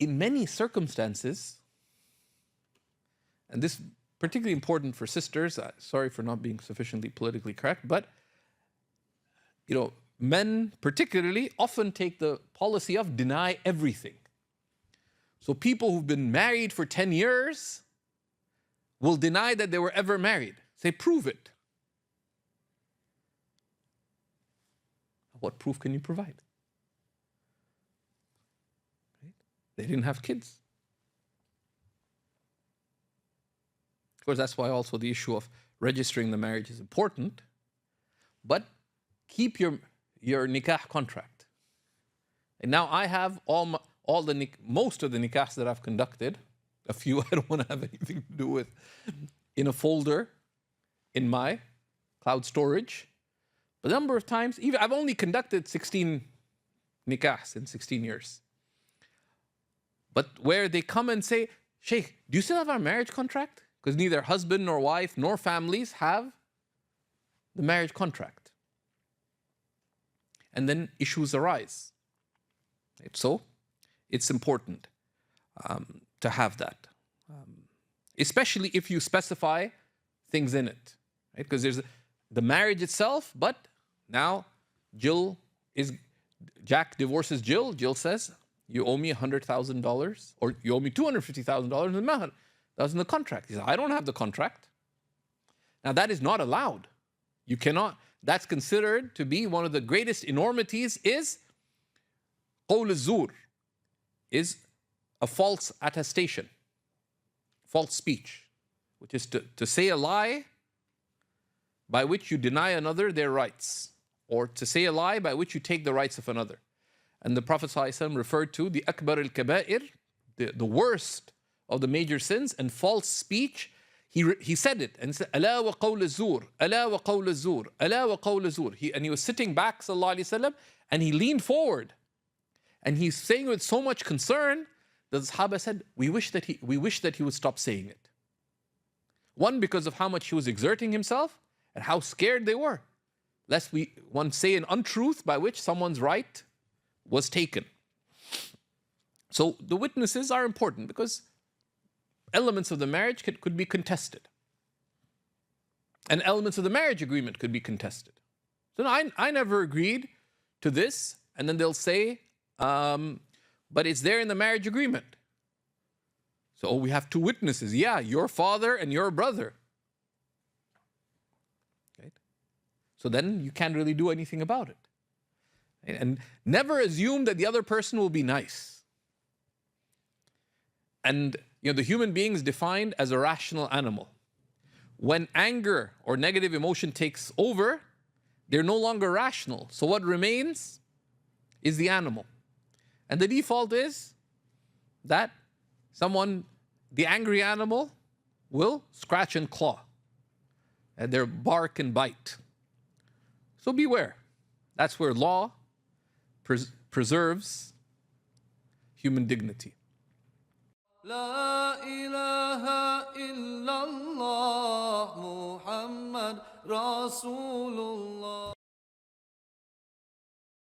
in many circumstances, and this is particularly important for sisters, sorry for not being sufficiently politically correct, but men particularly often take the policy of deny everything. So people who've been married for 10 years will deny that they were ever married. Say, prove it. What proof can you provide? Right? They didn't have kids. Of course, that's why also the issue of registering the marriage is important. But keep your nikah contract. And now I have most of the nikahs that I've conducted, a few I don't want to have anything to do with, in a folder in my cloud storage. But the number of times, even I've only conducted 16 nikahs in 16 years. But where they come and say, Shaykh, do you still have our marriage contract? Because neither husband nor wife nor families have the marriage contract. And then issues arise. Right? So it's important to have that. Especially if you specify things in it. Right? Because there's the marriage itself, but now Jack divorces Jill. Jill says, you owe me $100,000 or you owe me $250,000 in mahar. That was in the contract. He said, I don't have the contract. Now that is not allowed. You cannot, that's considered to be one of the greatest enormities is qawl al-zur, is a false attestation, false speech, which is to say a lie by which you deny another their rights, or to say a lie by which you take the rights of another. And the Prophet ﷺ referred to the akbar al-kaba'ir, the worst of the major sins, and false speech. He said it and said, "Ala wa qawl az-zur, ala wa qawl az-zur, ala wa qawl az-zur." And he was sitting back, sallallahu alaihi wasallam, and he leaned forward, and he's saying with so much concern that the Sahaba said, "We wish that he would stop saying it." One, because of how much he was exerting himself and how scared they were, lest one say an untruth by which someone's right was taken. So the witnesses are important because elements of the marriage could be contested. And elements of the marriage agreement could be contested. So no, I never agreed to this. And then they'll say, but it's there in the marriage agreement. So we have two witnesses. Yeah, your father and your brother. Right? So then you can't really do anything about it. And never assume that the other person will be nice. And the human being is defined as a rational animal. When anger or negative emotion takes over, they're no longer rational. So what remains is the animal. And the default is that the angry animal will scratch and claw. And they'll bark and bite. So beware. That's where law preserves human dignity. لا إله إلا الله محمد رسول الله